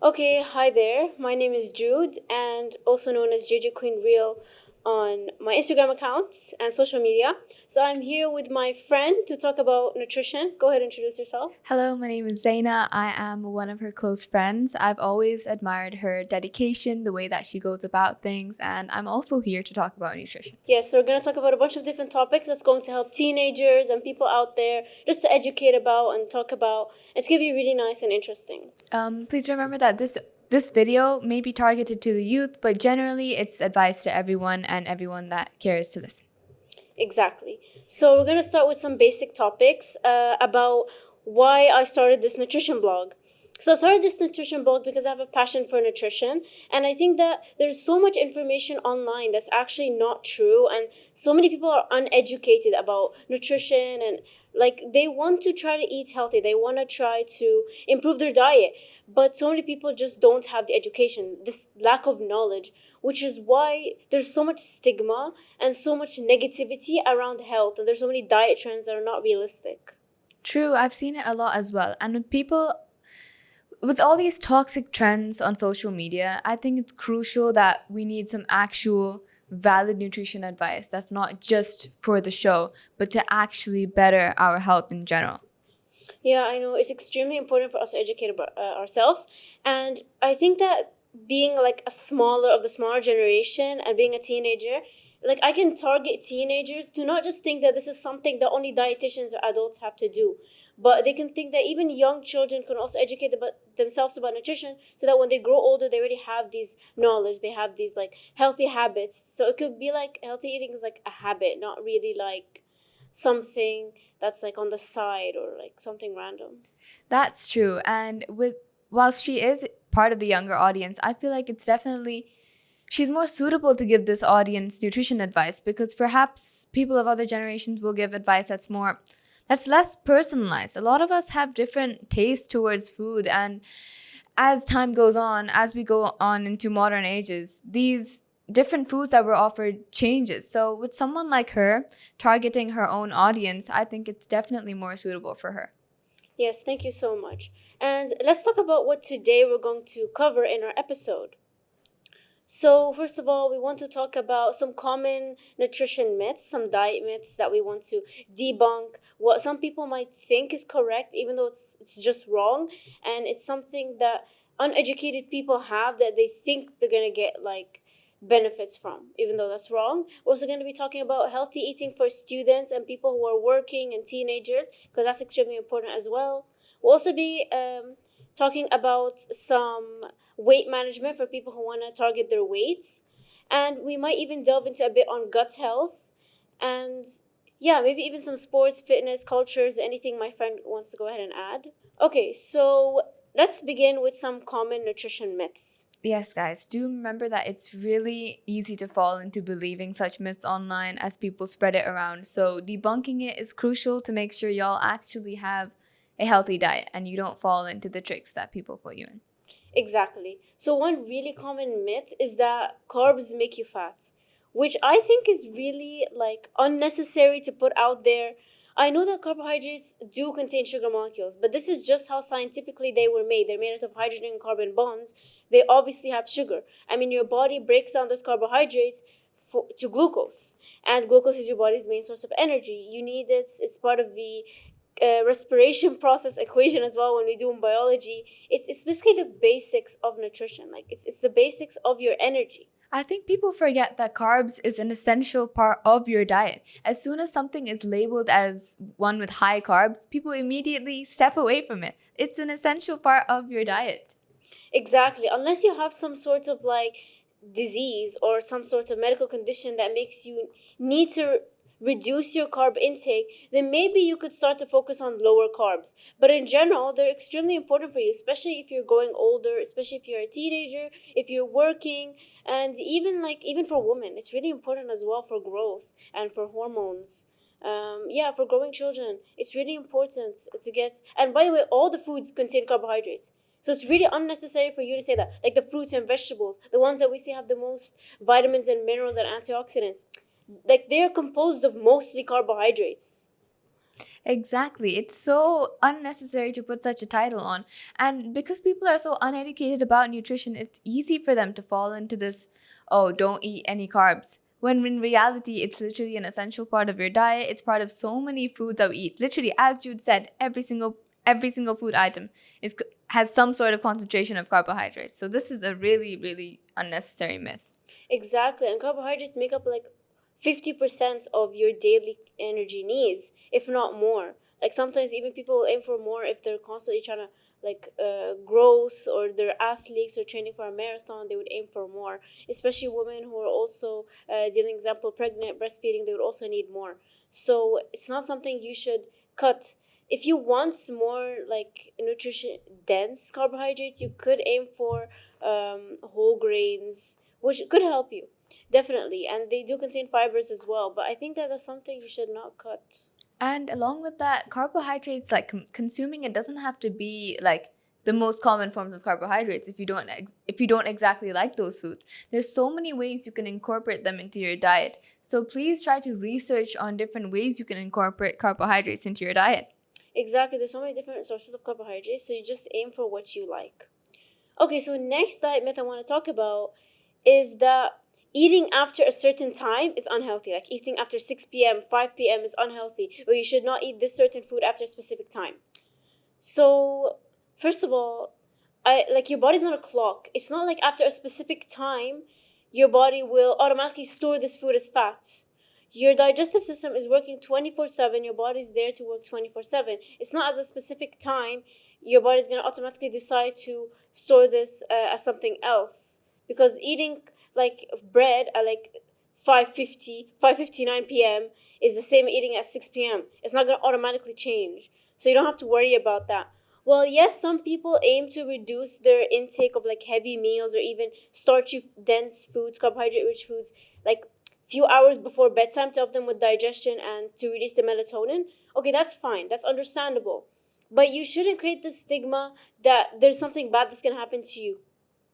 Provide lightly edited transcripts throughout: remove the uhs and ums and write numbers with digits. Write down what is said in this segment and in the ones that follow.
Okay, hi there. My name is Jude, and also known as JJ Queen Real on my Instagram accounts and social media. So I'm here with my friend to talk about nutrition. Go ahead and introduce yourself. Hello, my name is Zaina. I am one of her close friends. I've always admired her dedication, the way that she goes about things, and I'm also here to talk about nutrition. Yes, so we're going to talk about a bunch of different topics that's going to help teenagers and people out there just to educate about and talk about. It's going to be really nice and interesting. Please remember that this video may be targeted to the youth, but generally it's advice to everyone and everyone that cares to listen. Exactly. So we're going to start with some basic topics about why I started this nutrition blog. So I started this nutrition blog because I have a passion for nutrition, and I think that there's so much information online that's actually not true, and so many people are uneducated about nutrition, and like they want to try to eat healthy, they want to try to improve their diet, but so many people just don't have the education, this lack of knowledge, which is why there's so much stigma and so much negativity around health, and there's so many diet trends that are not realistic. True, I've seen it a lot as well. And with all these toxic trends on social media, I think it's crucial that we need some actual valid nutrition advice that's not just for the show, but to actually better our health in general. Yeah, I know it's extremely important for us to educate about ourselves, and I think that being like a smaller of the smaller generation and being a teenager, like I can target teenagers to not just think that this is something that only dietitians or adults have to do, but they can think that even young children can also educate about themselves about nutrition, so that when they grow older they already have these knowledge, they have these like healthy habits. So it could be like healthy eating is like a habit, not really like something that's like on the side or like something random. That's true. And whilst she is part of the younger audience, I feel like it's definitely she's more suitable to give this audience nutrition advice because perhaps people of other generations will give advice that's less personalized. A lot of us have different tastes towards food, and as time goes on, as we go on into modern ages, these different foods that were offered changes. So with someone like her targeting her own audience, I think it's definitely more suitable for her. Yes, thank you so much. And let's talk about what today we're going to cover in our episode. So, first of all, we want to talk about some common nutrition myths, some diet myths that we want to debunk. What some people might think is correct, even though it's just wrong, and it's something that uneducated people have that they think they're gonna get like benefits from, even though that's wrong. We're also going to be talking about healthy eating for students and people who are working and teenagers, because that's extremely important as well. We'll also be talking about some weight management for people who want to target their weights. And we might even delve into a bit on gut health and, yeah, maybe even some sports, fitness, cultures, anything my friend wants to go ahead and add. Okay, so let's begin with some common nutrition myths. Yes, guys, do remember that it's really easy to fall into believing such myths online as people spread it around. So, debunking it is crucial to make sure y'all actually have a healthy diet and you don't fall into the tricks that people put you in. Exactly. So, one really common myth is that carbs make you fat, which I think is really like unnecessary to put out there. I know that carbohydrates do contain sugar molecules, but this is just how scientifically they were made. They're made out of hydrogen and carbon bonds. They obviously have sugar. I mean, your body breaks down those carbohydrates to glucose, and glucose is your body's main source of energy. You need it, it's part of the respiration process equation as well when we do in biology. It's basically the basics of nutrition, like it's the basics of your energy. I think people forget that carbs is an essential part of your diet. As soon as something is labeled as one with high carbs, people immediately step away from it. It's an essential part of your diet. Exactly, unless you have some sort of like disease or some sort of medical condition that makes you need to reduce your carb intake, then maybe you could start to focus on lower carbs. But in general, they're extremely important for you, especially if you're growing older, especially if you're a teenager, if you're working, and even for women, it's really important as well for growth and for hormones. Yeah, for growing children, it's really important to get. And by the way, all the foods contain carbohydrates. So it's really unnecessary for you to say that. Like the fruits and vegetables, the ones that we see have the most vitamins and minerals and antioxidants, like they're composed of mostly carbohydrates. Exactly. It's so unnecessary to put such a title on. And because people are so uneducated about nutrition, it's easy for them to fall into this, oh, don't eat any carbs. When in reality, it's literally an essential part of your diet. It's part of so many foods that we eat. Literally, as Jude said, every single food item has some sort of concentration of carbohydrates. So this is a really, really unnecessary myth. Exactly, and carbohydrates make up like 50% of your daily energy needs, if not more. Like sometimes even people will aim for more if they're constantly trying to like growth, or they're athletes or training for a marathon, they would aim for more. Especially women who are also dealing, example, pregnant, breastfeeding, they would also need more. So it's not something you should cut. If you want more like nutrition dense carbohydrates, you could aim for whole grains, which could help you definitely, and they do contain fibers as well, but I think that that's something you should not cut. And along with that, carbohydrates, like consuming it doesn't have to be like the most common forms of carbohydrates if you don't exactly like those foods. There's so many ways you can incorporate them into your diet. So please try to research on different ways you can incorporate carbohydrates into your diet. Exactly, there's so many different sources of carbohydrates, so you just aim for what you like. Okay, so next diet myth I want to talk about is that eating after a certain time is unhealthy. Like eating after 6 p.m., 5 p.m. is unhealthy, or you should not eat this certain food after a specific time. So, first of all, I like your body's not a clock. It's not like after a specific time your body will automatically store this food as fat. Your digestive system is working 24/7. Your body's there to work 24/7. It's not as a specific time your body's going to automatically decide to store this as something else, because eating like bread at like 5:59 p.m. is the same eating at 6 p.m. It's not going to automatically change. So you don't have to worry about that. Well, yes, some people aim to reduce their intake of like heavy meals or even starchy dense foods, carbohydrate rich foods, like few hours before bedtime to help them with digestion and to release the melatonin. Okay, that's fine. That's understandable. But you shouldn't create this stigma that there's something bad that's going to happen to you,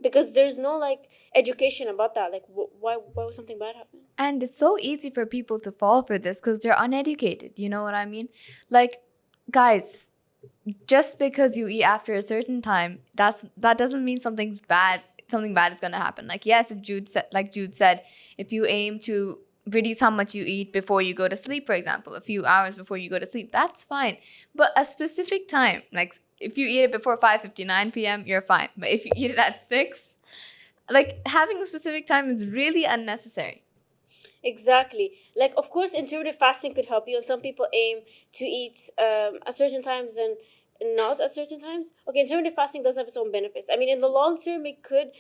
because there's no like education about that. Like why would something bad happen? And it's so easy for people to fall for this because they're uneducated. You know what I mean? Like, guys, just because you eat after a certain time, that doesn't mean something bad is gonna happen. Like, yes, if Jude said, if you aim to reduce how much you eat before you go to sleep, for example, a few hours before you go to sleep, that's fine. But a specific time, like if you eat it before 5:59 p.m., you're fine. But if you eat it at 6, like having a specific time is really unnecessary. Exactly. Like, of course, intermittent fasting could help you, and some people aim to eat at certain times and not at certain times. Okay, intermittent fasting does have its own benefits. I mean, in the long term, it could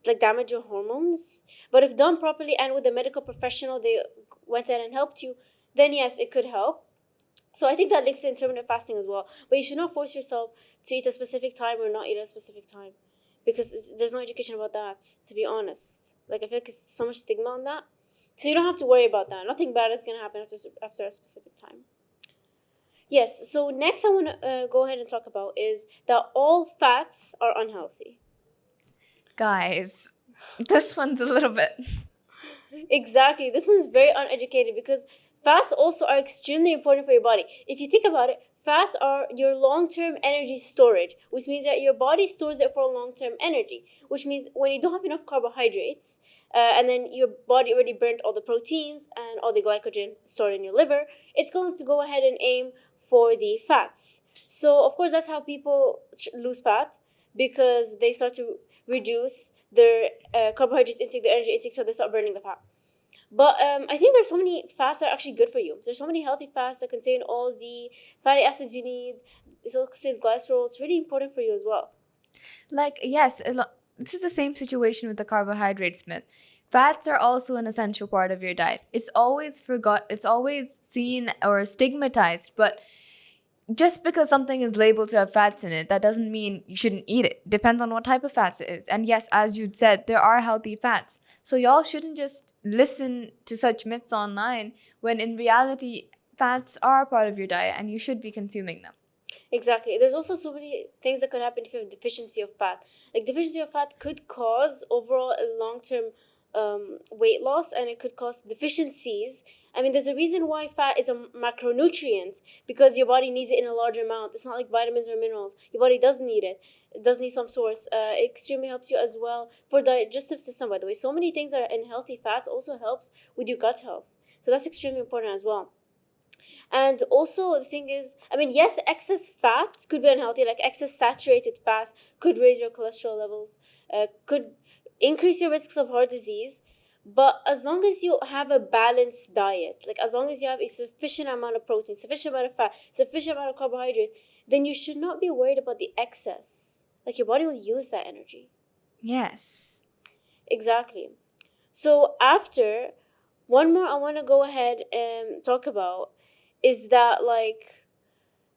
like damage your hormones, but if done properly and with a medical professional, they went in and helped you, then yes, it could help. So I think that links to intermittent fasting as well. But you should not force yourself to eat a specific time or not eat at a specific time, because there's no education about that. To be honest, like I feel like there's so much stigma on that. So you don't have to worry about that. Nothing bad is gonna happen after a specific time. Yes. So next, I want to go ahead and talk about is that all fats are unhealthy. Guys, this one's a little bit. Exactly. This one's very uneducated, because fats also are extremely important for your body. If you think about it, fats are your long term energy storage, which means that your body stores it for long term energy, which means when you don't have enough carbohydrates, and then your body already burnt all the proteins and all the glycogen stored in your liver, it's going to go ahead and aim for the fats. So, of course, that's how people lose fat, because they start to reduce their carbohydrate intake, their energy intake, so they start burning the fat. But I think there's so many fats that are actually good for you. There's so many healthy fats that contain all the fatty acids you need. It also contains glycerol. It's really important for you as well. Like, yes, this is the same situation with the carbohydrates myth. Fats are also an essential part of your diet. It's always seen or stigmatized, but just because something is labeled to have fats in it, that doesn't mean you shouldn't eat it. Depends on what type of fats it is. And yes, as you said, there are healthy fats. So y'all shouldn't just listen to such myths online when in reality, fats are a part of your diet and you should be consuming them. Exactly. There's also so many things that could happen if you have deficiency of fat. Like deficiency of fat could cause overall a long term weight loss, and it could cause deficiencies. I mean, there's a reason why fat is a macronutrient, because your body needs it in a large amount. It's not like vitamins or minerals. Your body does need it. It does need some source. It extremely helps you as well for digestive system, by the way. So many things that are in healthy fats also helps with your gut health. So that's extremely important as well. And also the thing is, I mean, yes, excess fat could be unhealthy, like excess saturated fat could raise your cholesterol levels, could increase your risks of heart disease. But as long as you have a balanced diet, like as long as you have a sufficient amount of protein, sufficient amount of fat, sufficient amount of carbohydrate, then you should not be worried about the excess. Like your body will use that energy. Yes. Exactly. So after, one more I want to go ahead and talk about is that, like,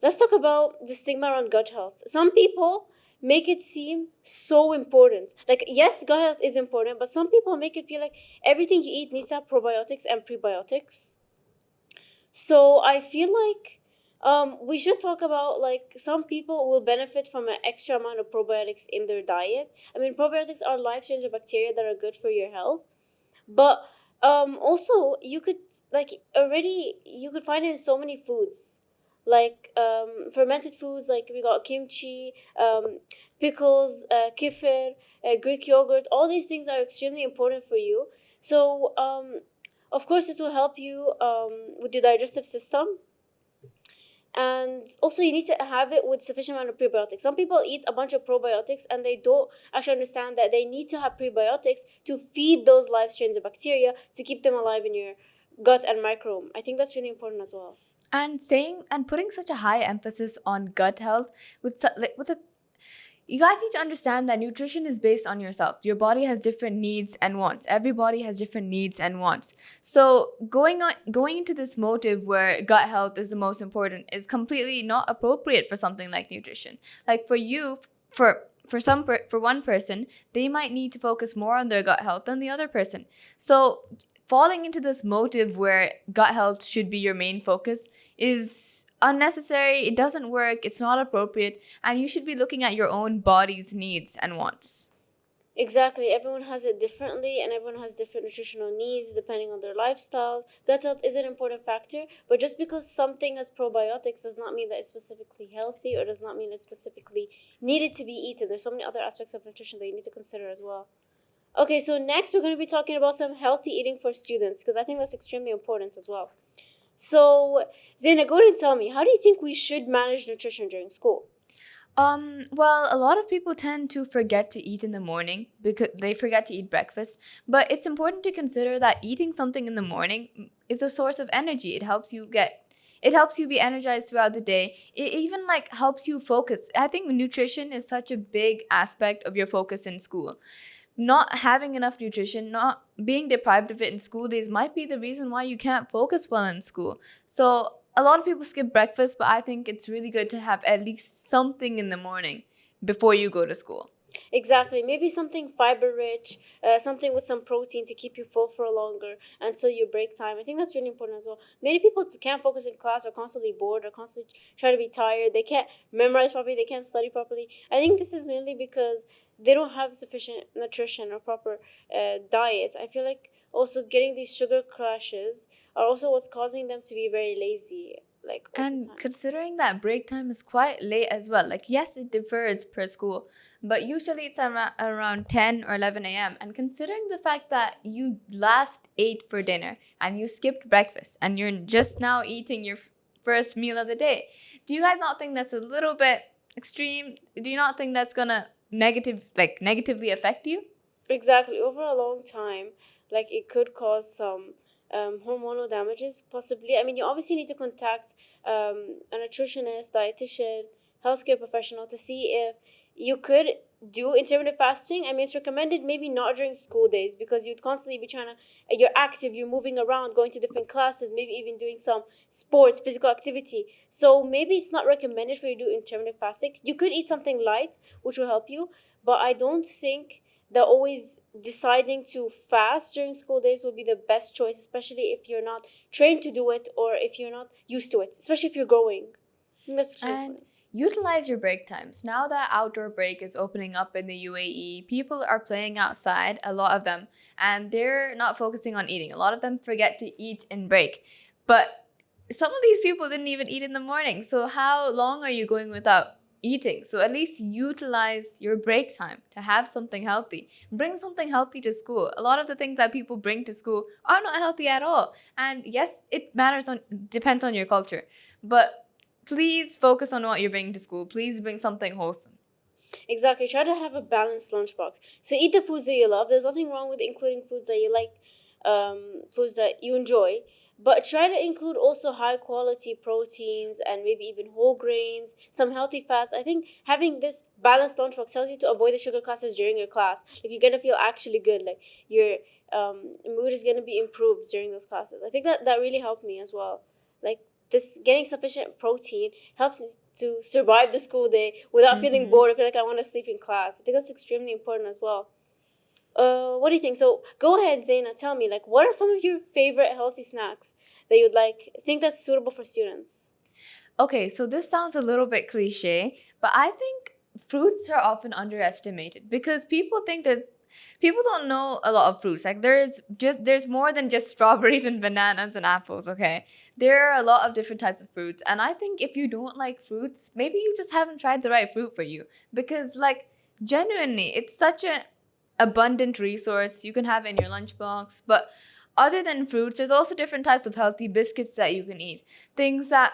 let's talk about the stigma around gut health. Some people make it seem so important. Like, yes, gut health is important, but some people make it feel like everything you eat needs to have probiotics and prebiotics. So I feel like we should talk about, like, some people will benefit from an extra amount of probiotics in their diet. I mean, probiotics are life-changing bacteria that are good for your health, but also you could, like, already you could find it in so many foods, like fermented foods, like we got kimchi, pickles, kefir, Greek yogurt. All these things are extremely important for you. So of course it will help you with your digestive system. And also you need to have it with sufficient amount of prebiotics. Some people eat a bunch of probiotics and they don't actually understand that they need to have prebiotics to feed those life strains of bacteria to keep them alive in your gut and microbiome. I think that's really important as well. And saying and putting such a high emphasis on gut health with a you guys need to understand that nutrition is based on yourself. Your body has different needs and wants. Everybody has different needs and wants. So going into this motive where gut health is the most important is completely not appropriate for something like nutrition. Like for you, for one person, they might need to focus more on their gut health than the other person. So falling into this motive where gut health should be your main focus is unnecessary. It doesn't work. It's not appropriate. And you should be looking at your own body's needs and wants. Exactly. Everyone has it differently, and everyone has different nutritional needs depending on their lifestyle. Gut health is an important factor, but just because something has probiotics does not mean that it's specifically healthy, or does not mean it's specifically needed to be eaten. There's so many other aspects of nutrition that you need to consider as well. Okay, so next we're going to be talking about some healthy eating for students, because I think that's extremely important as well. So, Zaina, go ahead and tell me, how do you think we should manage nutrition during school? Well, a lot of people tend to forget to eat in the morning because they forget to eat breakfast. But it's important to consider that eating something in the morning is a source of energy. It helps you be energized throughout the day. It even like helps you focus. I think nutrition is such a big aspect of your focus in school. Not having enough nutrition, not being deprived of it in school days might be the reason why you can't focus well in school. So a lot of people skip breakfast, but I think it's really good to have at least something in the morning before you go to school. Exactly. Maybe something fiber rich, something with some protein to keep you full for longer until your break time. I think that's really important as well. Many people can't focus in class, are constantly bored, or constantly try to be tired. They can't memorize properly, they can't study properly. I think this is mainly because they don't have sufficient nutrition or proper diet. I feel like also getting these sugar crashes are also what's causing them to be very lazy, like, all the And time. considering that break time is quite late as well, like, yes, it differs per school, but usually it's around 10 or 11 a.m. And considering the fact that you last ate for dinner and you skipped breakfast and you're just now eating your first meal of the day, do you guys not think that's a little bit extreme? Do you not think that's gonna negatively affect you? Exactly. Over a long time, like, it could cause some hormonal damages, possibly. I mean, you obviously need to contact a nutritionist, dietitian, healthcare professional to see if you could do intermittent fasting. I mean, it's recommended maybe not during school days, because you'd constantly be trying to, you're active, you're moving around, going to different classes, maybe even doing some sports, physical activity. So maybe it's not recommended for you to do intermittent fasting. You could eat something light, which will help you, but I don't think that always deciding to fast during school days will be the best choice, especially if you're not trained to do it, or if you're not used to it, especially if you're growing. I think that's extremely And important. utilize your break times. Now that outdoor break is opening up in the UAE, people are playing outside, a lot of them, and they're not focusing on eating. A lot of them forget to eat in break. But some of these people didn't even eat in the morning. So how long are you going without eating? So at least utilize your break time to have something healthy. Bring something healthy to school. A lot of the things that people bring to school are not healthy at all. And yes, it matters on depends on your culture. But please focus on what you're bringing to school. Please bring something wholesome. Exactly. Try to have a balanced lunchbox. So eat the foods that you love. There's nothing wrong with including foods that you like, foods that you enjoy. But try to include also high quality proteins and maybe even whole grains, some healthy fats. I think having this balanced lunchbox tells you to avoid the sugar classes during your class. Like you're gonna feel actually good. Like your mood is gonna be improved during those classes. I think that really helped me as well. Like this getting sufficient protein helps to survive the school day without feeling Mm-hmm. bored or feel like I want to sleep in class. I think that's extremely important as well. What do you think? So go ahead, Zaina, tell me, like, what are some of your favorite healthy snacks that you'd like think that's suitable for students? Okay, so this sounds a little bit cliche, but I think fruits are often underestimated because people think that people don't know a lot of fruits. Like there's more than just strawberries and bananas and apples, okay? There are a lot of different types of fruits, and I think if you don't like fruits, maybe you just haven't tried the right fruit for you because like genuinely, it's such a abundant resource you can have in your lunchbox, but other than fruits, there's also different types of healthy biscuits that you can eat. Things that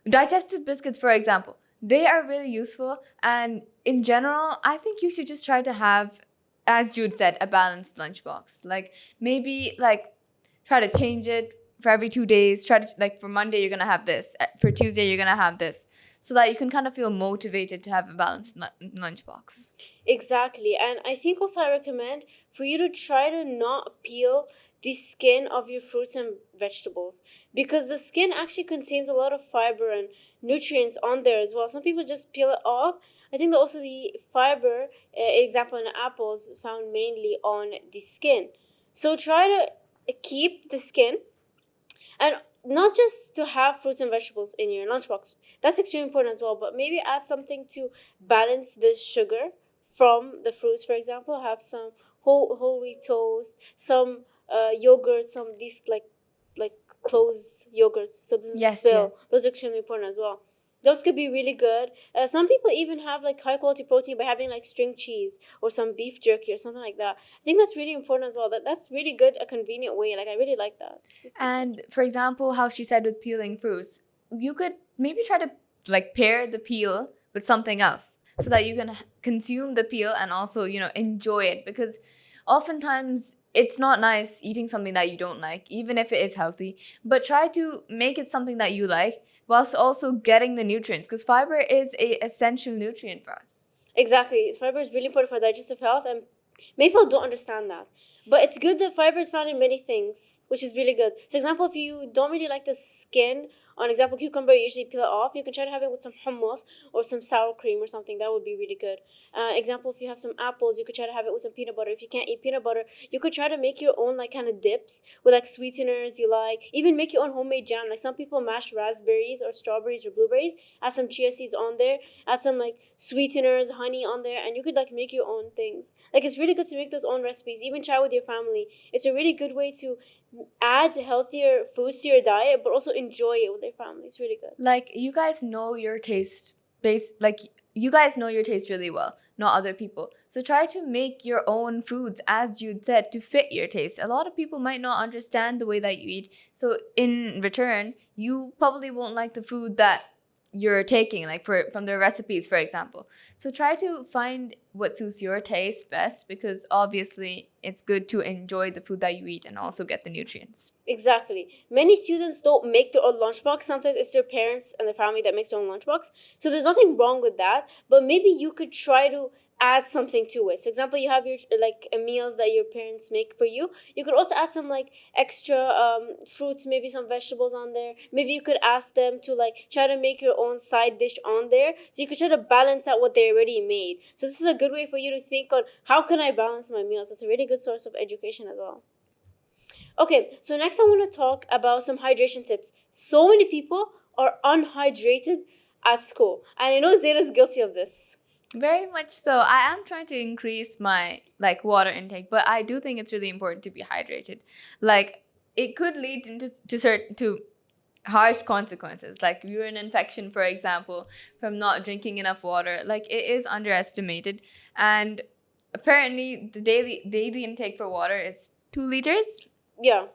digestive biscuits, for example, they are really useful. And in general, I think you should just try to have, as Jude said, a balanced lunchbox. Like maybe like try to change it for every 2 days. Try to like for Monday you're gonna have this. For Tuesday you're gonna have this, so that you can kind of feel motivated to have a balanced lunchbox. Exactly. And I think also I recommend for you to try to not peel the skin of your fruits and vegetables because the skin actually contains a lot of fiber and nutrients on there as well. Some people just peel it off. I think that also the fiber, example in apples, found mainly on the skin. So try to keep the skin and not just to have fruits and vegetables in your lunchbox. That's extremely important as well. But maybe add something to balance the sugar from the fruits. For example, have some whole wheat toast, some yogurt, some of these like closed yogurts, so it doesn't Yes, spill. yes. Those are extremely important as well. Those could be really good. Some people even have like high quality protein by having like string cheese or some beef jerky or something like that. I think that's really important as well. That's really good, a convenient way. Like I really like that. It's important. And for example, how she said with peeling fruits, you could maybe try to like pair the peel with something else so that you can consume the peel and also, enjoy it because oftentimes it's not nice eating something that you don't like, even if it is healthy, but try to make it something that you like whilst also getting the nutrients because fiber is a essential nutrient for us. Exactly. Fiber is really important for digestive health, and many people don't understand that. But it's good that fiber is found in many things, which is really good. So, example, if you don't really like the skin, on example, cucumber, you usually peel it off. You can try to have it with some hummus or some sour cream or something. That would be really good. Example, if you have some apples, you could try to have it with some peanut butter. If you can't eat peanut butter, you could try to make your own like kind of dips with like sweeteners you like. Even make your own homemade jam. Like some people mash raspberries or strawberries or blueberries, add some chia seeds on there, add some like sweeteners, honey on there, and you could like make your own things. Like it's really good to make those own recipes. Even try with your family. It's a really good way to add healthier foods to your diet, but also enjoy it with your family. It's really good. Like you guys know your taste base like you guys know your taste really well, not other people. So try to make your own foods as you said to fit your taste. A lot of people might not understand the way that you eat. So in return, you probably won't like the food that you're taking like from their recipes for example. So try to find what suits your taste best because obviously it's good to enjoy the food that you eat and also get the nutrients. Exactly. Many students don't make their own lunchbox. Sometimes it's their parents and their family that makes their own lunchbox. So there's nothing wrong with that. But maybe you could try to add something to it. So example, you have your like meals that your parents make for you. You could also add some like extra fruits, maybe some vegetables on there. Maybe you could ask them to like try to make your own side dish on there. So you could try to balance out what they already made. So this is a good way for you to think on how can I balance my meals. That's a really good source of education as well. Okay, so next I want to talk about some hydration tips. So many people are unhydrated at school. And I know Zayda's guilty of this. Very much so. I am trying to increase my like water intake, but I do think it's really important to be hydrated. Like it could lead into to harsh consequences, like urine infection, for example, from not drinking enough water. Like it is underestimated, and apparently the daily intake for water is 2 liters, Yeah,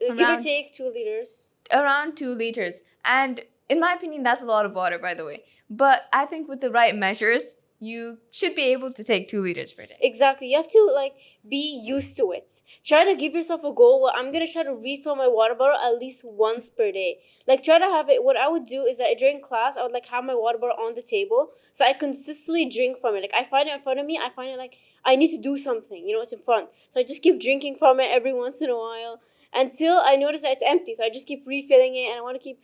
give or around take 2 liters. around 2 liters, and in my opinion, that's a lot of water, by the way. But I think with the right measures, you should be able to take 2 liters per day. Exactly. You have to like be used to it. Try to give yourself a goal. Well, I'm gonna try to refill my water bottle at least once per day. Like try to have it. What I would do is that during class, I would like have my water bottle on the table so I consistently drink from it. Like I find it in front of me. I find it like I need to do something. You know, it's in front. So I just keep drinking from it every once in a while until I notice that it's empty. So I just keep refilling it, and I want to keep,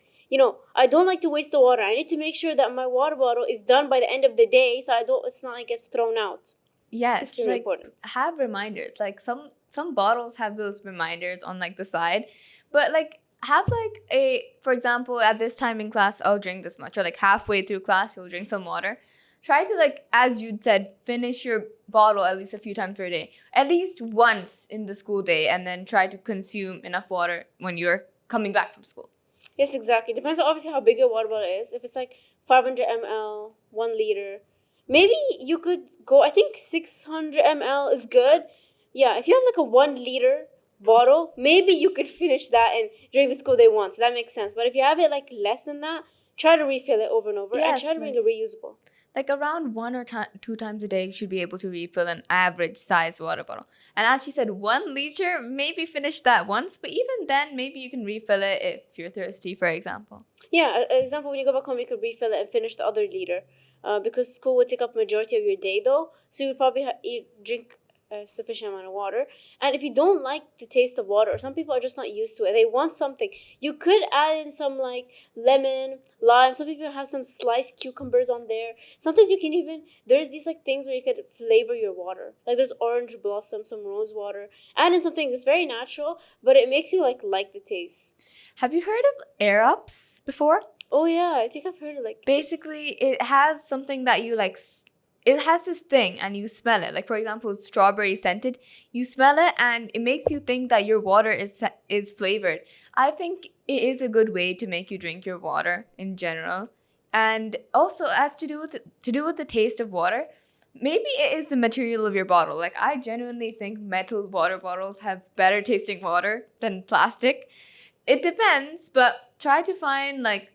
I don't like to waste the water. I need to make sure that my water bottle is done by the end of the day, so it's not like it gets thrown out. Yes, Extremely like important. have reminders. Like some bottles have those reminders on like the side, but like have like a, for example, at this time in class I'll drink this much, or like halfway through class you'll drink some water. Try to, like as you said, finish your bottle at least a few times per day, at least once in the school day, and then try to consume enough water when you're coming back from school. Yes, exactly. Depends on obviously how big your water bottle is. If it's like 500 ml, 1 liter, maybe you could go. I think 600 ml is good. Yeah, if you have like a 1 liter bottle, maybe you could finish that and during the school day once. That makes sense. But if you have it like less than that, try to refill it over and over, and Yes, try to make it reusable. like around 1 or 2 times a day you should be able to refill an average size water bottle. And as she said, 1 liter, maybe finish that once, but even then maybe you can refill it if you're thirsty, for example. Yeah, example, when you go back home, you could refill it and finish the other liter. Because school would take up majority of your day, though, so you would probably drink a sufficient amount of water. And if you don't like the taste of water, or some people are just not used to it, they want something. You could add in some like lemon, lime. Some people have some sliced cucumbers on there. Sometimes you can even there's these like things where you could flavor your water. Like there's orange blossom, some rose water, and in some things it's very natural, but it makes you like the taste. Have you heard of air ups before? Oh yeah, I think I've heard of like Basically it has something that you like it has this thing and you smell it. Like for example, it's strawberry scented. You smell it and it makes you think that your water is flavored. I think it is a good way to make you drink your water in general. And also, as to do with the taste of water, maybe it is the material of your bottle. Like I genuinely think metal water bottles have better tasting water than plastic. It depends, but try to find like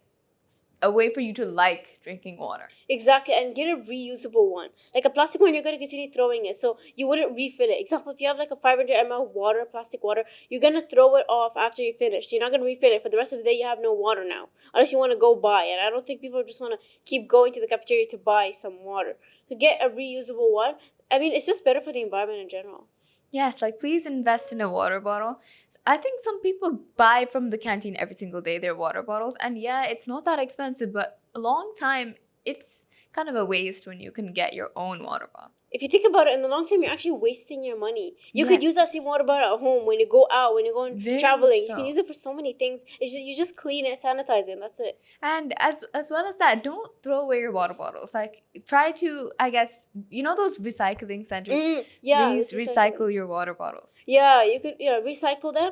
a way for you to like drinking water. Exactly, and get a reusable one. Like a plastic one, you're gonna continue throwing it, so you wouldn't refill it. Example, if you have like a 500 ml water, plastic water, you're gonna throw it off after you finish. You're not gonna refill it for the rest of the day. You have no water now, unless you want to go buy. And I don't think people just want to keep going to the cafeteria to buy some water. So get a reusable one. I mean, it's just better for the environment in general. Yes, like please invest in a water bottle. I think some people buy from the canteen every single day their water bottles, and yeah, it's not that expensive, but a long time it's kind of a waste when you can get your own water bottle. If you think about it, in the long term, you're actually wasting your money. You could Yeah, use that same water bottle at home when you go out, when you're going very much traveling. You can so. use it for so many things. You just clean it, sanitize it, and that's it. And as well as that, don't throw away your water bottles. Like try to, I guess, those recycling centers. Yeah, Please that's recycling. recycle your water bottles. Yeah, you could recycle them.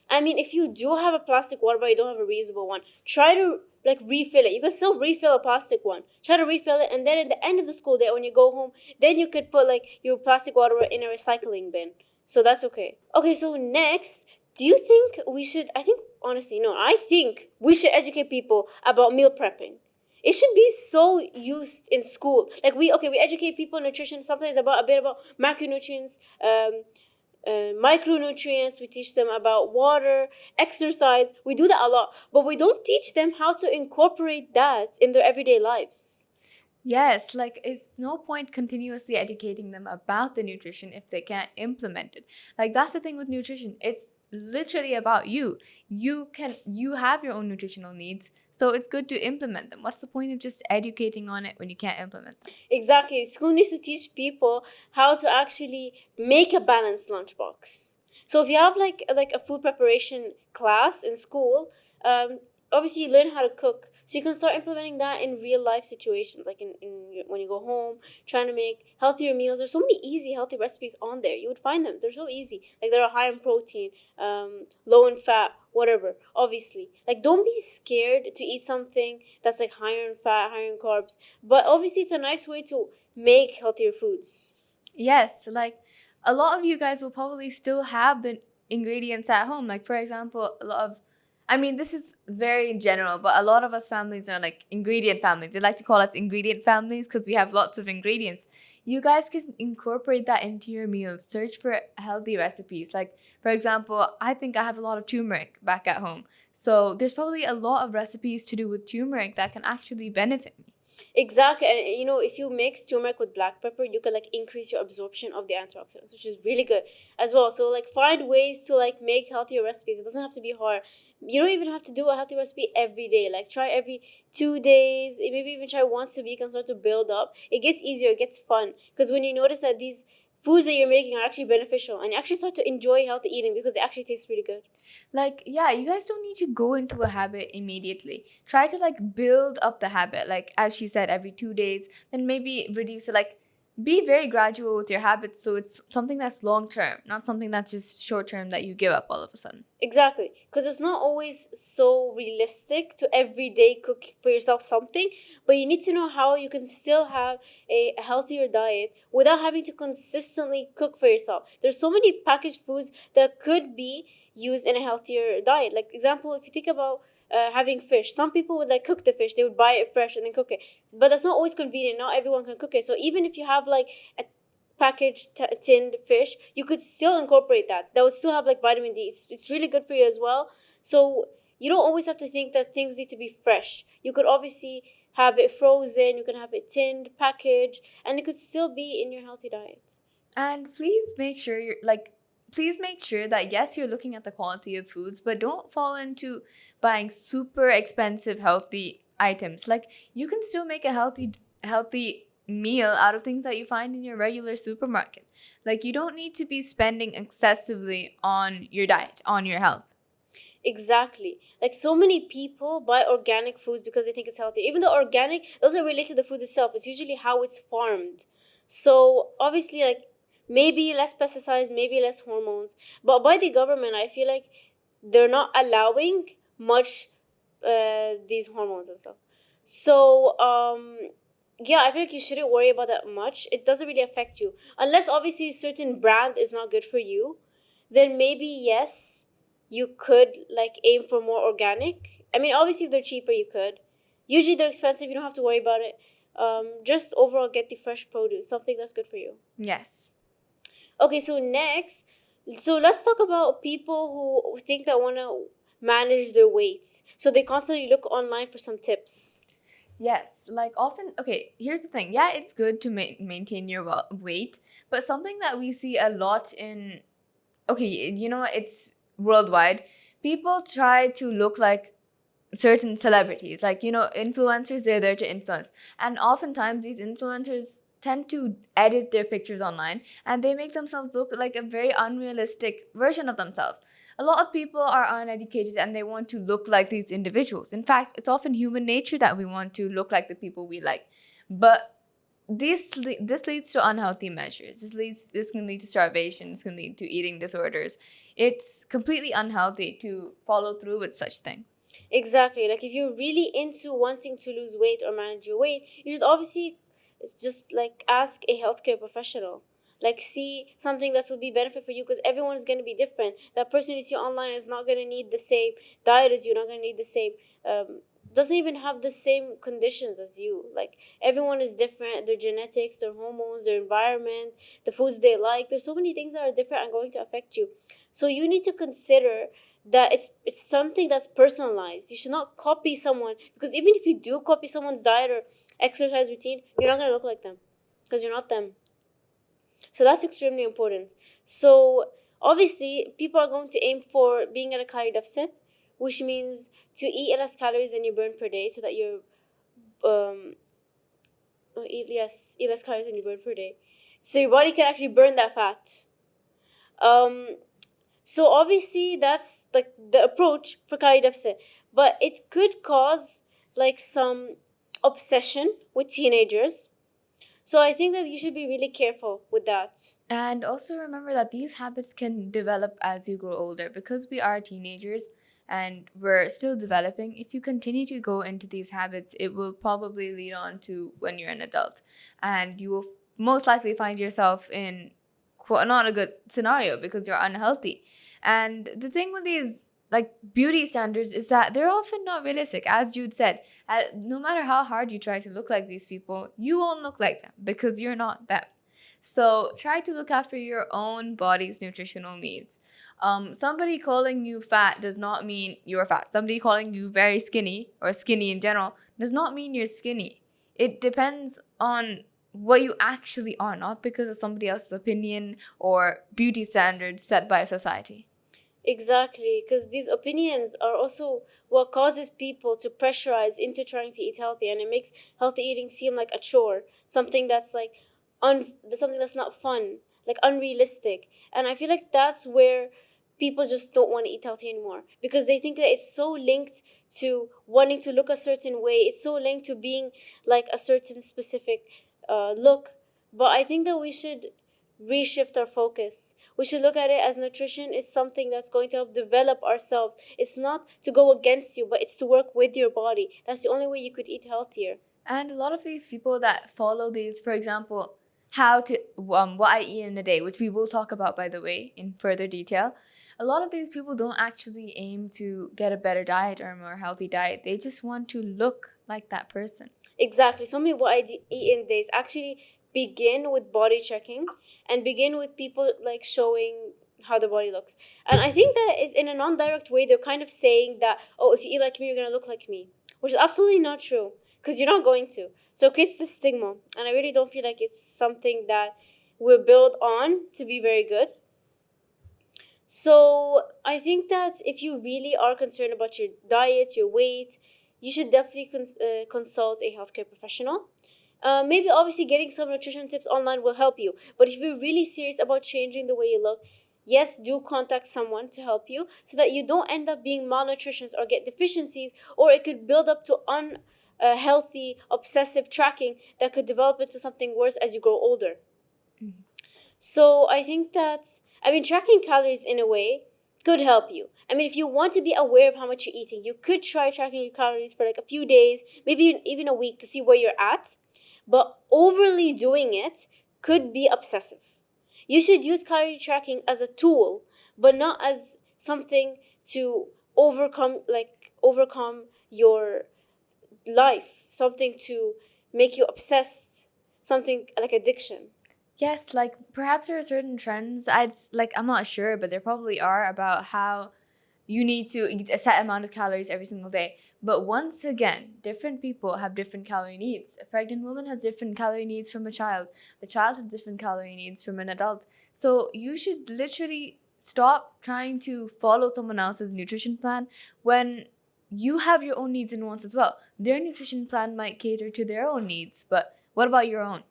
I mean, if you do have a plastic water bottle, you don't have a reusable one, try to like refill it. You can still refill a plastic one. Try to refill it, and then at the end of the school day, when you go home, then you could put like your plastic water in a recycling bin. So that's okay. Okay, so next, do you think we should? I think honestly, no. I think we should educate people about meal prepping. It should be so used in school. Like we educate people on nutrition. Sometimes about a bit about macronutrients, micronutrients. We teach them about water, exercise. We do that a lot, but we don't teach them how to incorporate that in their everyday lives. Yes, like it's no point continuously educating them about the nutrition if they can't implement it. Like that's the thing with nutrition. It's literally about you. You have your own nutritional needs, so it's good to implement them. What's the point of just educating on it when you can't implement them? Exactly. School needs to teach people how to actually make a balanced lunchbox. So if you have like a food preparation class in school, obviously you learn how to cook So you can start implementing that in real life situations, like when you go home, trying to make healthier meals. There's so many easy healthy recipes on there. You would find them. They're so easy. Like they're high in protein, low in fat, whatever. Obviously, like don't be scared to eat something that's like higher in fat, higher in carbs. But obviously, it's a nice way to make healthier foods. Yes, like a lot of you guys will probably still have the ingredients at home. Like, for example, a lot of, I mean, this is very general, but a lot of us families are like ingredient families. They like to call us ingredient families because we have lots of ingredients. You guys can incorporate that into your meals. Search for healthy recipes. Like, for example, I think I have a lot of turmeric back at home. So, there's probably a lot of recipes to do with turmeric that can actually benefit me. Exactly, and if you mix turmeric with black pepper, you can like increase your absorption of the antioxidants, which is really good as well. So like find ways to like make healthier recipes. It doesn't have to be hard. You don't even have to do a healthy recipe every day. Like try every 2 days, maybe even try once a week and start to build up. It gets easier, it gets fun because when you notice that these foods that you're making are actually beneficial and you actually start to enjoy healthy eating because they actually taste really good. Like, yeah, you guys don't need to go into a habit immediately. Try to like build up the habit, like as she said, every 2 days, then maybe reduce it. Like, be very gradual with your habits so it's something that's long term, not something that's just short term that you give up all of a sudden. Exactly, because it's not always so realistic to every day cook for yourself something, but you need to know how you can still have a healthier diet without having to consistently cook for yourself. There's so many packaged foods that could be used in a healthier diet. Like example, if you think about having fish, some people would like cook the fish. They would buy it fresh and then cook it, but that's not always convenient. Not everyone can cook it. So even if you have like a packaged tinned fish, you could still incorporate that. That would still have like vitamin D. It's really good for you as well. So you don't always have to think that things need to be fresh. You could obviously have it frozen, you can have it tinned, packaged, and it could still be in your healthy diet. And please make sure you're like, please make sure that yes, you're looking at the quality of foods, but don't fall into buying super expensive healthy items. Like, you can still make a healthy meal out of things that you find in your regular supermarket. Like, you don't need to be spending excessively on your diet, on your health. Exactly. Like so many people buy organic foods because they think it's healthy. Even though organic doesn't relate to the food itself, it's usually how it's farmed. So obviously, like maybe less pesticides, maybe less hormones. But by the government, I feel like they're not allowing much these hormones and stuff. So yeah, I feel like you shouldn't worry about that much. It doesn't really affect you unless obviously a certain brand is not good for you. Then maybe yes, you could like aim for more organic. I mean, obviously if they're cheaper, you could. Usually they're expensive. You don't have to worry about it. Just overall get the fresh produce, something that's good for you. Yes. Okay, so next, so let's talk about people who think that want to manage their weights. So they constantly look online for some tips. Yes, like often, okay, here's the thing. Yeah, it's good to maintain your weight, but something that we see a lot in, okay, it's worldwide. People try to look like certain celebrities, like, influencers, they're there to influence. And oftentimes, these influencers tend to edit their pictures online and they make themselves look like a very unrealistic version of themselves. A lot of people are uneducated and they want to look like these individuals. In fact, it's often human nature that we want to look like the people we like. But this leads to unhealthy measures. This can lead to starvation. This can lead to eating disorders. It's completely unhealthy to follow through with such things. Exactly. Like if you're really into wanting to lose weight or manage your weight, you should obviously just like ask a healthcare professional. Like see something that will be benefit for you because everyone is going to be different. That person you see online is not going to need the same diet as you. Not going to need the same. Doesn't even have the same conditions as you. Like everyone is different. Their genetics, their hormones, their environment, the foods they like. There's so many things that are different and going to affect you. So you need to consider that it's something that's personalized. You should not copy someone because even if you do copy someone's diet or exercise routine, you're not gonna look like them because you're not them. So that's extremely important. So obviously, people are going to aim for being at a calorie deficit, which means to eat less calories than you burn per day, so that you're um eat less calories than you burn per day, so your body can actually burn that fat. Um, So obviously that's like the approach for calorie deficit, but it could cause like some obsession with teenagers. So I think that you should be really careful with that. And also remember that these habits can develop as you grow older because we are teenagers and we're still developing. If you continue to go into these habits, it will probably lead on to when you're an adult. And you will most likely find yourself in not a good scenario because you're unhealthy. And the thing with these like beauty standards is that they're often not realistic. As Jude said, no matter how hard you try to look like these people, you won't look like them because you're not them. So try to look after your own body's nutritional needs. Somebody calling you fat does not mean you're fat. Somebody calling you very skinny or skinny in general does not mean you're skinny. It depends on what you actually are, not because of somebody else's opinion or beauty standards set by society. Exactly, because these opinions are also what causes people to pressurize into trying to eat healthy, and it makes healthy eating seem like a chore, something that's like something that's not fun, like unrealistic. And I feel like that's where people just don't want to eat healthy anymore because they think that it's so linked to wanting to look a certain way. It's so linked to being like a certain specific look. But I think that we should reshift our focus. We should look at it as nutrition is something that's going to help develop ourselves. It's not to go against you, but it's to work with your body. That's the only way you could eat healthier. And a lot of these people that follow these, for example, how to what I eat in a day, which we will talk about by the way in further detail. A lot of these people don't actually aim to get a better diet or a more healthy diet. They just want to look like that person. Exactly. So many what eat in days actually begin with body checking and begin with people like showing how the body looks. And I think that in a non-direct way, they're kind of saying that, oh, if you eat like me, you're going to look like me, which is absolutely not true because you're not going to. So it creates this stigma. And I really don't feel like it's something that we're built on to be very good. So I think that if you really are concerned about your diet, your weight, you should definitely consult a healthcare professional. Maybe obviously getting some nutrition tips online will help you. But if you're really serious about changing the way you look, yes, do contact someone to help you so that you don't end up being malnutritioned or get deficiencies, or it could build up to unhealthy, obsessive tracking that could develop into something worse as you grow older. So I think that, I mean, tracking calories in a way could help you. I mean, if you want to be aware of how much you're eating, you could try tracking your calories for like a few days, maybe even a week to see where you're at. But overly doing it could be obsessive. You should use calorie tracking as a tool, but not as something to overcome your life, something to make you obsessed, something like addiction. Yes, like perhaps there are certain trends. I'm not sure, but there probably are about how you need to eat a set amount of calories every single day. But once again, different people have different calorie needs. A pregnant woman has different calorie needs from a child. A child has different calorie needs from an adult. So you should literally stop trying to follow someone else's nutrition plan when you have your own needs and wants as well. Their nutrition plan might cater to their own needs, but what about your own?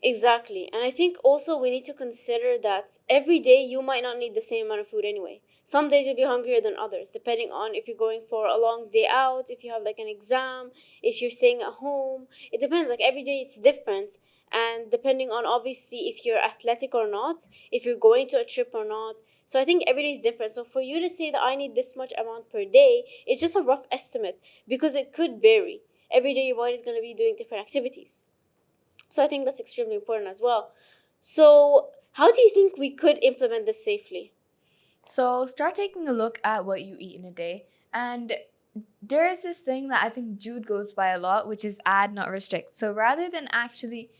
Exactly. And I think also we need to consider that every day you might not need the same amount of food anyway. Some days you'll be hungrier than others, depending on if you're going for a long day out, if you have like an exam, if you're staying at home. It depends. Like every day it's different. And depending on obviously if you're athletic or not, if you're going to a trip or not. So I think every day is different. So for you to say that I need this much amount per day, it's just a rough estimate because it could vary. Every day your body's going to be doing different activities. So I think that's extremely important as well. So, how do you think we could implement this safely? So start taking a look at what you eat in a day. And there is this thing that I think Jude goes by a lot, which is add, not restrict. So rather than actually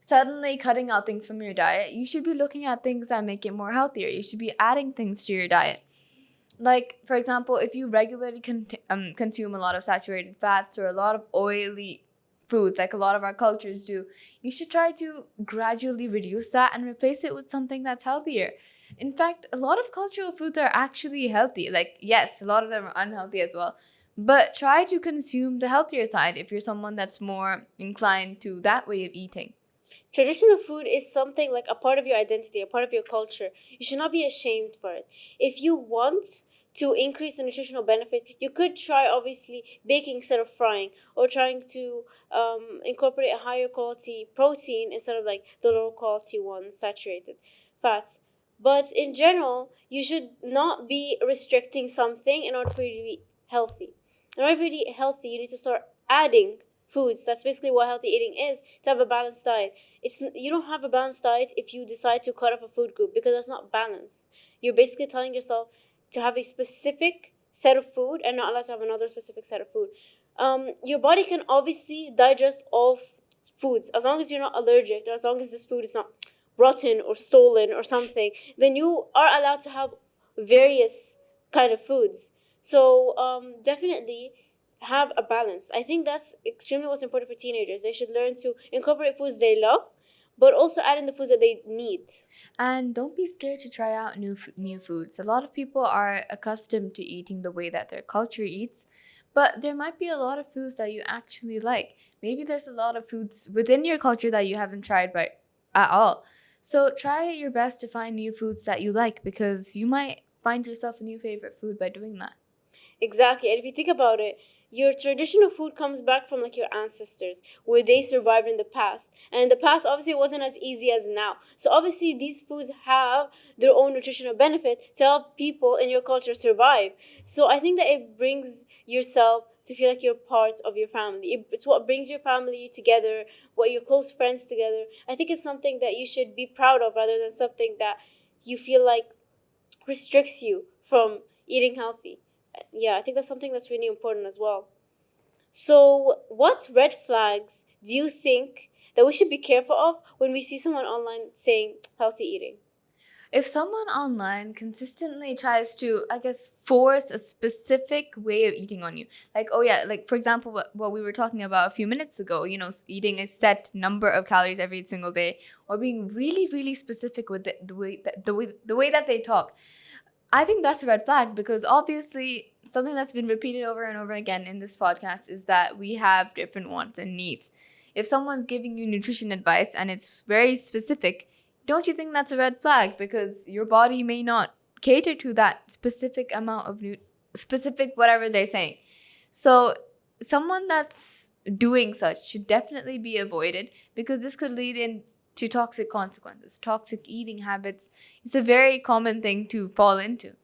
suddenly cutting out things from your diet, you should be looking at things that make it more healthier. You should be adding things to your diet. Like, for example, if you regularly consume a lot of saturated fats or a lot of oily foods, like a lot of our cultures do, you should try to gradually reduce that and replace it with something that's healthier. In fact, a lot of cultural foods are actually healthy. Like, yes, a lot of them are unhealthy as well. But try to consume the healthier side if you're someone that's more inclined to that way of eating. Traditional food is something like a part of your identity, a part of your culture. You should not be ashamed for it. If you want to increase the nutritional benefit, you could try obviously baking instead of frying, or trying to incorporate a higher quality protein instead of like the lower quality ones, saturated fats. But in general, you should not be restricting something in order for you to be healthy. In order for you to be healthy, you need to start adding foods. That's basically what healthy eating is, to have a balanced diet. You don't have a balanced diet if you decide to cut off a food group, because that's not balanced. You're basically telling yourself to have a specific set of food and not allowed to have another specific set of food. Your body can obviously digest all foods as long as you're not allergic, or as long as this food is not rotten or stolen or something. Then you are allowed to have various kind of foods. So definitely have a balance. I think that's extremely what's important for teenagers. They should learn to incorporate foods they love, but also add in the foods that they need. And don't be scared to try out new foods. A lot of people are accustomed to eating the way that their culture eats, but there might be a lot of foods that you actually like. Maybe there's a lot of foods within your culture that you haven't tried by at all. So try your best to find new foods that you like, because you might find yourself a new favorite food by doing that. Exactly. And if you think about it, your traditional food comes back from like your ancestors, where they survived in the past. And in the past, obviously, it wasn't as easy as now. So obviously, these foods have their own nutritional benefit to help people in your culture survive. So I think that it brings yourself to feel like you're part of your family. It's what brings your family together, what your close friends together. I think it's something that you should be proud of, rather than something that you feel like restricts you from eating healthy. Yeah, I think that's something that's really important as well. So, what red flags do you think that we should be careful of when we see someone online saying healthy eating? If someone online consistently tries to, I guess, force a specific way of eating on you, like, oh yeah, like for example, what we were talking about a few minutes ago, eating a set number of calories every single day, or being really, really specific with the way that they talk, I think that's a red flag, because obviously something that's been repeated over and over again in this podcast is that we have different wants and needs. If someone's giving you nutrition advice and it's very specific, don't you think that's a red flag? Because your body may not cater to that specific amount of specific whatever they're saying. So someone that's doing such should definitely be avoided, because this could lead into toxic consequences, toxic eating habits. It's a very common thing to fall into.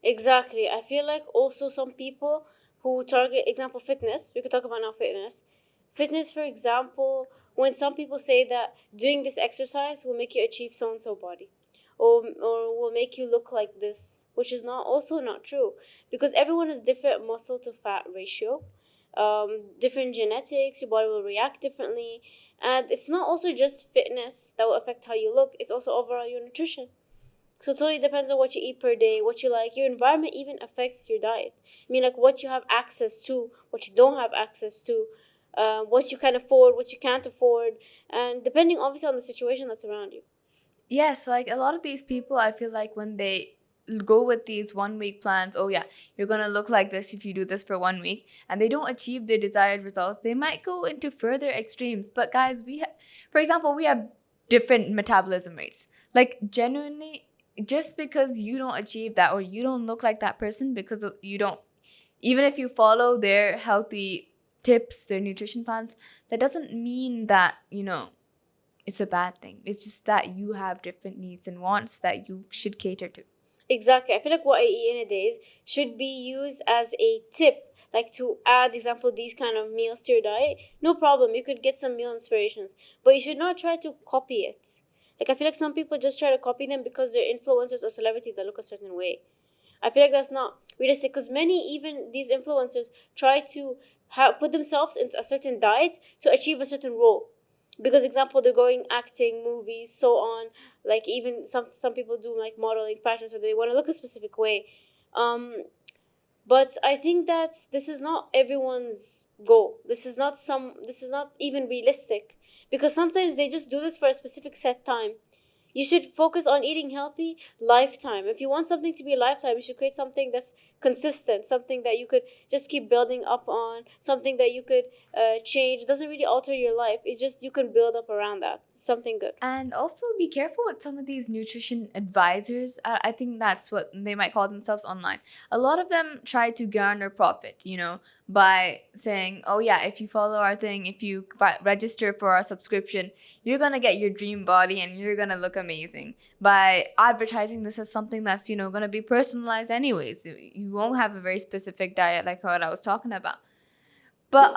Exactly. I feel like also some people who target, example, fitness, we could talk about now fitness. Fitness, for example, when some people say that doing this exercise will make you achieve so and so body, or will make you look like this, which is not also not true, because everyone has different muscle to fat ratio, different genetics, your body will react differently. And it's not also just fitness that will affect how you look, it's also overall your nutrition. So it totally depends on what you eat per day, what you like. Your environment even affects your diet. I mean, like what you have access to, what you don't have access to, what you can afford, what you can't afford, and depending obviously on the situation that's around you. Yes, like a lot of these people, I feel like when they go with these 1 week plans, oh yeah, you're gonna look like this if you do this for 1 week, and they don't achieve their desired results, they might go into further extremes. But guys, for example, we have different metabolism rates. Like genuinely, just because you don't achieve that, or you don't look like that person, because you don't, even if you follow their healthy tips, their nutrition plans, that doesn't mean that it's a bad thing. It's just that you have different needs and wants that you should cater to. Exactly. I feel like what I eat in a day should be used as a tip, like to add, example, these kind of meals to your diet. No problem. You could get some meal inspirations, but you should not try to copy it. Like I feel like some people just try to copy them because they're influencers or celebrities that look a certain way. I feel like that's not realistic, because many, even these influencers, try to put themselves into a certain diet to achieve a certain role. Because example, they're going acting, movies, so on. Like even some people do like modeling, fashion, so they want to look a specific way. Um, but I think that this is not everyone's goal. This is not even realistic, because sometimes they just do this for a specific set time. You should focus on eating healthy lifetime. If you want something to be a lifetime, you should create something that's consistent, something that you could just keep building up on, something that you could change. It doesn't really alter your life. It's just you can build up around that. Something good. And also be careful with some of these nutrition advisors. I think that's what they might call themselves online. A lot of them try to garner profit, by saying, oh, yeah, if you follow our thing, if you register for our subscription, you're going to get your dream body and you're going to look amazing. By advertising this as something that's, going to be personalized anyways. You won't have a very specific diet like what I was talking about. But,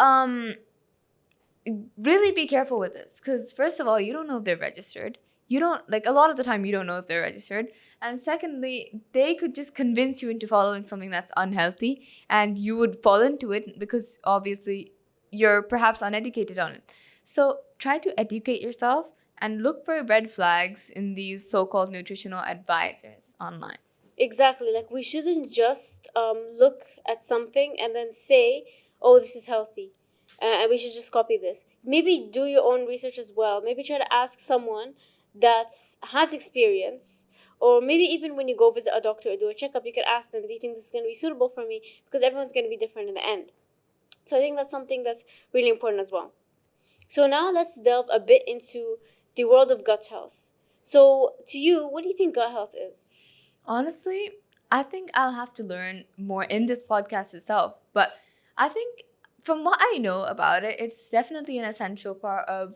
really be careful with this, because first of all, you don't know if they're registered. You don't, like, a lot of the time you don't know if they're registered, and secondly, they could just convince you into following something that's unhealthy, and you would fall into it because obviously you're perhaps uneducated on it. So try to educate yourself and look for red flags in these so-called nutritional advisors online. Exactly. Like we shouldn't just look at something and then say, "Oh, this is healthy," and we should just copy this. Maybe do your own research as well. Maybe try to ask someone that has experience, or maybe even when you go visit a doctor or do a checkup, you could ask them, "Do you think this is going to be suitable for me?" Because everyone's going to be different in the end. So I think that's something that's really important as well. So now let's delve a bit into the world of gut health. So to you, what do you think gut health is? Honestly, I think I'll have to learn more in this podcast itself. But I think from what I know about it, it's definitely an essential part of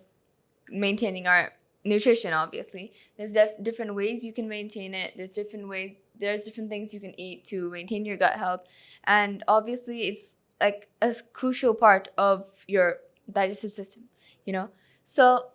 maintaining our nutrition. Obviously, there's different ways you can maintain it. There's different things you can eat to maintain your gut health, and obviously it's like a crucial part of your digestive system, so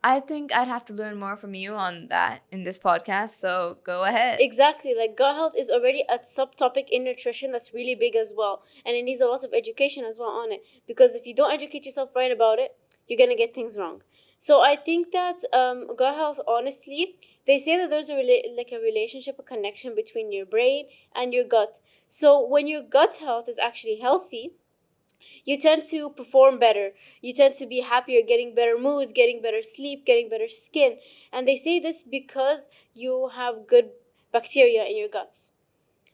I think I'd have to learn more from you on that in this podcast, so go ahead. Exactly, like gut health is already a subtopic in nutrition that's really big as well, and it needs a lot of education as well on it. Because if you don't educate yourself right about it, you're gonna get things wrong. So I think that gut health, honestly, they say that there's like a relationship, a connection between your brain and your gut. So when your gut health is actually healthy, you tend to perform better. You tend to be happier, getting better moods, getting better sleep, getting better skin. And they say this because you have good bacteria in your gut.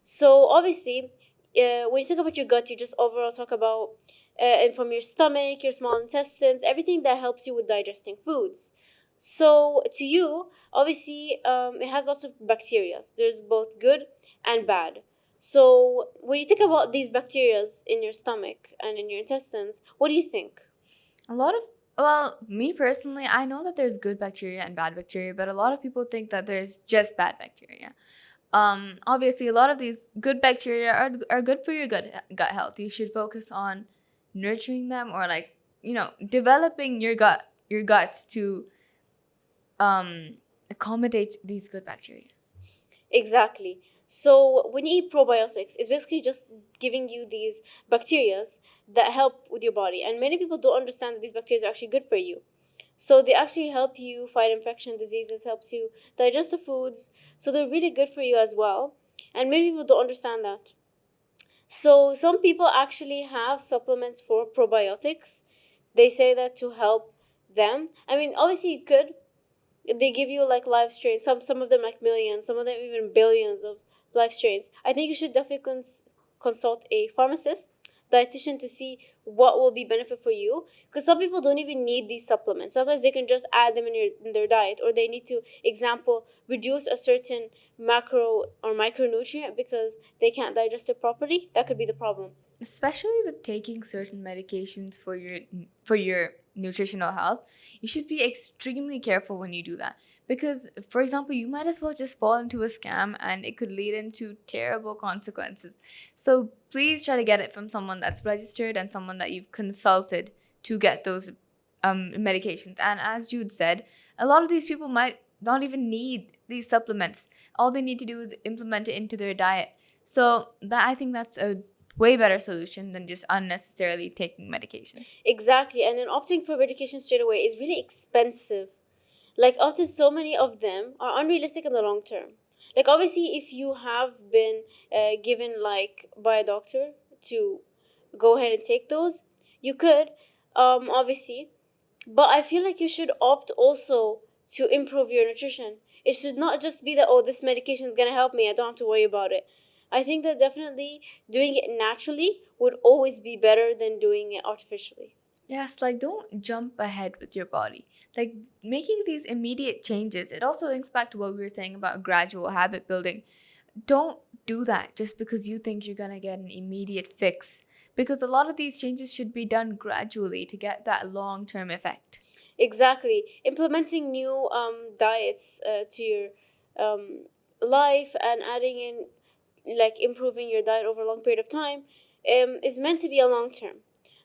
So obviously, when you talk about your gut, you just overall talk about and from your stomach, your small intestines, everything that helps you with digesting foods. So to you, obviously, it has lots of bacteria. There's both good and bad. So when you think about these bacteria in your stomach and in your intestines, what do you think? A lot of, well, me personally, I know that there's good bacteria and bad bacteria, but a lot of people think that there's just bad bacteria. Obviously, a lot of these good bacteria are good for your gut health. You should focus on nurturing them, or like, developing your gut to accommodate these good bacteria. Exactly. So when you eat probiotics, it's basically just giving you these bacteria that help with your body. And many people don't understand that these bacteria are actually good for you. So they actually help you fight infection diseases, helps you digest the foods. So they're really good for you as well. And many people don't understand that. So some people actually have supplements for probiotics. They say that to help them. I mean, obviously you could, they give you like live strains, some of them like millions, some of them even billions of live strains. I think you should definitely consult a pharmacist, dietitian, to see what will be benefit for you, because some people don't even need these supplements. Sometimes they can just add them in their diet, or they need to, example, reduce a certain macro or micronutrient because they can't digest it properly. That could be the problem. Especially with taking certain medications for your nutritional health, you should be extremely careful when you do that, because for example, you might as well just fall into a scam and it could lead into terrible consequences. So please try to get it from someone that's registered and someone that you've consulted to get those medications. And as Jude said, a lot of these people might not even need these supplements. All they need to do is implement it into their diet. So that, I think that's a way better solution than just unnecessarily taking medications. Exactly, and then opting for medication straight away is really expensive. Like often so many of them are unrealistic in the long term. Like obviously if you have been given like by a doctor to go ahead and take those, you could, obviously, but I feel like you should opt also to improve your nutrition. It should not just be that, oh, this medication is going to help me, I don't have to worry about it. I think that definitely doing it naturally would always be better than doing it artificially. Yes, like don't jump ahead with your body. Like making these immediate changes, it also links back to what we were saying about gradual habit building. Don't do that just because you think you're gonna get an immediate fix. Because a lot of these changes should be done gradually to get that long term effect. Exactly. Implementing new diets to your life and adding in, like, improving your diet over a long period of time is meant to be a long term.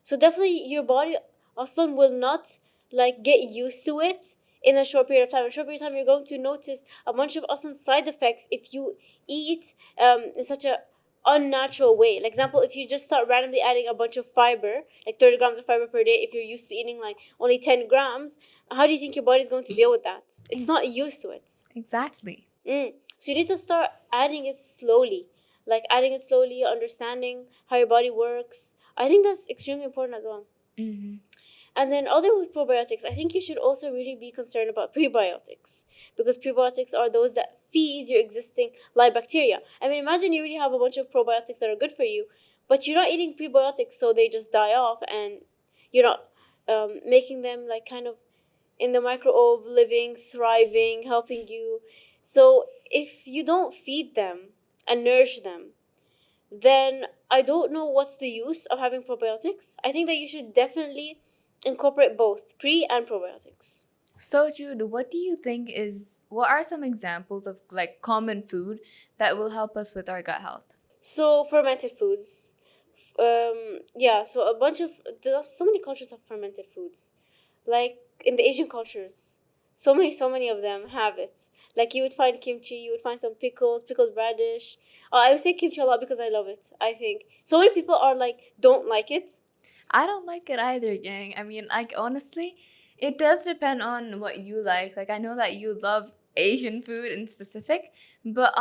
So definitely your body also will not like get used to it in a short period of time. In a short period of time, you're going to notice a bunch of awesome side effects if you eat in such a unnatural way. Like example, if you just start randomly adding a bunch of fiber, like 30 grams of fiber per day, if you're used to eating like only 10 grams, how do you think your body's going to deal with that? It's not used to it. Exactly. So you need to start adding it slowly, like adding it slowly, understanding how your body works. I think that's extremely important as well. Mm-hmm. And then other with probiotics, I think you should also really be concerned about prebiotics, because prebiotics are those that feed your existing live bacteria. I mean, imagine you really have a bunch of probiotics that are good for you, but you're not eating prebiotics, so they just die off, and you're not making them like kind of in the microbe, living, thriving, helping you. So if you don't feed them and nourish them, then I don't know what's the use of having probiotics. I think that you should definitely incorporate both pre and probiotics. So Jude, what are some examples of like common food that will help us with our gut health? So fermented foods. Yeah, so a bunch of there's so many cultures have fermented foods. Like in the Asian cultures, so many of them have it. Like you would find kimchi, you would find some pickles, pickled radish. I would say kimchi a lot because I love it. I think so many people are like don't like it. I don't like it either, gang. I mean, like honestly, it does depend on what you like. Like I know that you love Asian food in specific, but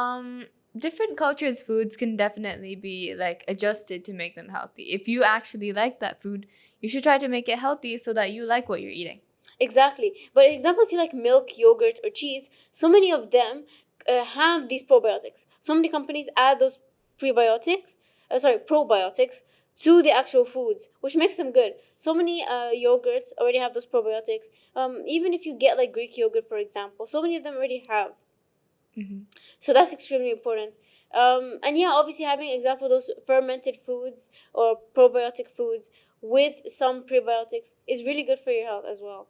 different cultures' foods can definitely be like adjusted to make them healthy. If you actually like that food, you should try to make it healthy so that you like what you're eating. Exactly. But example, if you like milk, yogurt, or cheese, so many of them have these probiotics. So many companies add those probiotics to the actual foods, which makes them good. So many yogurts already have those probiotics. Even if you get like Greek yogurt, for example, so many of them already have. Mm-hmm. So that's extremely important. And yeah, obviously having example those fermented foods or probiotic foods with some prebiotics is really good for your health as well.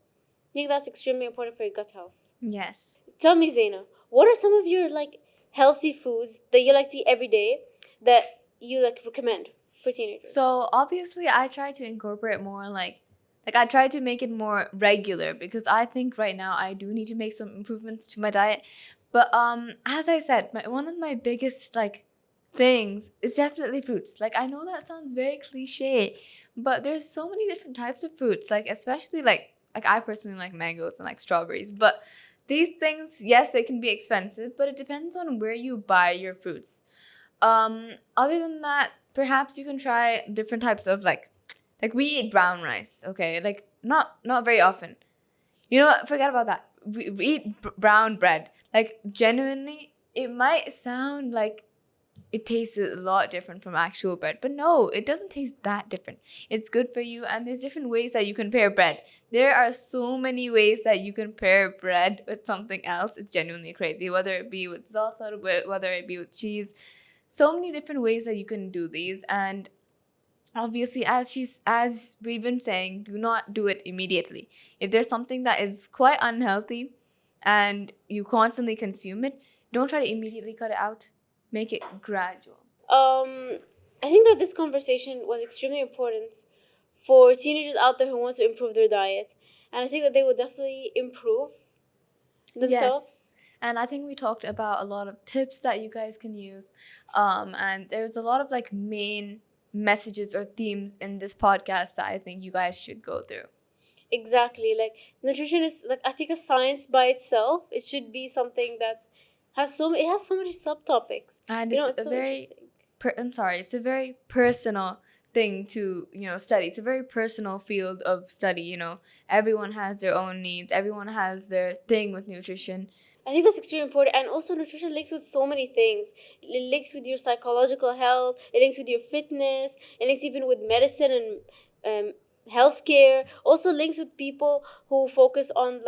I think that's extremely important for your gut health. Yes. Tell me, Zaina, what are some of your like healthy foods that you like to eat every day that you like recommend for teenagers? So obviously, I try to incorporate more like I try to make it more regular because I think right now I do need to make some improvements to my diet. But as I said, one of my biggest like things is definitely fruits. Like I know that sounds very cliche, but there's so many different types of fruits. Like especially like I personally like mangoes and like strawberries. But these things, yes, they can be expensive, but it depends on where you buy your fruits. Other than that, perhaps you can try different types of like we eat brown rice, okay? Like not very often. You know what? Forget about that. We eat brown bread. Like genuinely, it might sound like it tastes a lot different from actual bread, but no, it doesn't taste that different. It's good for you, and there's different ways that you can pair bread. There are so many ways that you can pair bread with something else. It's genuinely crazy, whether it be with salsa, whether it be with cheese. So many different ways that you can do these, and obviously as we've been saying, do not do it immediately. If there's something that is quite unhealthy and you constantly consume it, don't try to immediately cut it out. Make it gradual. Um, I think that this conversation was extremely important for teenagers out there who want to improve their diet, and I think that they will definitely improve Yes. themselves. And I think we talked about a lot of tips that you guys can use. And there's a lot of like main messages or themes in this podcast that I think you guys should go through. Exactly. Like nutrition is like I think a science by itself. It should be something that it has so many subtopics. And You know, it's it's a so very interesting. it's a very personal thing to study. It's a very personal field of study. Everyone has their own needs, everyone has their thing with nutrition. I think that's extremely important. And also, nutrition links with so many things. It links with your psychological health, it links with your fitness, it links even with medicine and healthcare. Also, links with people who focus on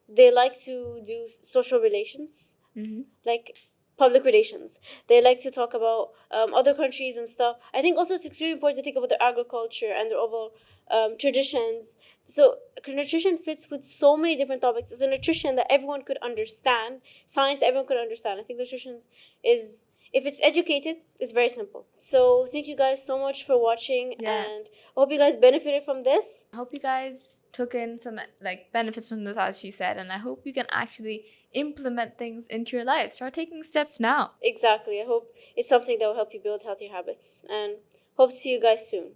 they like to do social relations, Mm-hmm. like public relations. They like to talk about other countries and stuff. I think also it's extremely important to think about their agriculture and their overall traditions. So nutrition fits with so many different topics. It's a nutrition that everyone could understand, science that everyone could understand. I think nutrition is, if it's educated, it's very simple. So thank you guys so much for watching, Yes. and I hope you guys benefited from this. I hope you guys took in some like benefits from this, as she said, and I hope you can actually implement things into your life. Start taking steps now. Exactly. I hope it's something that will help you build healthier habits, and hope to see you guys soon.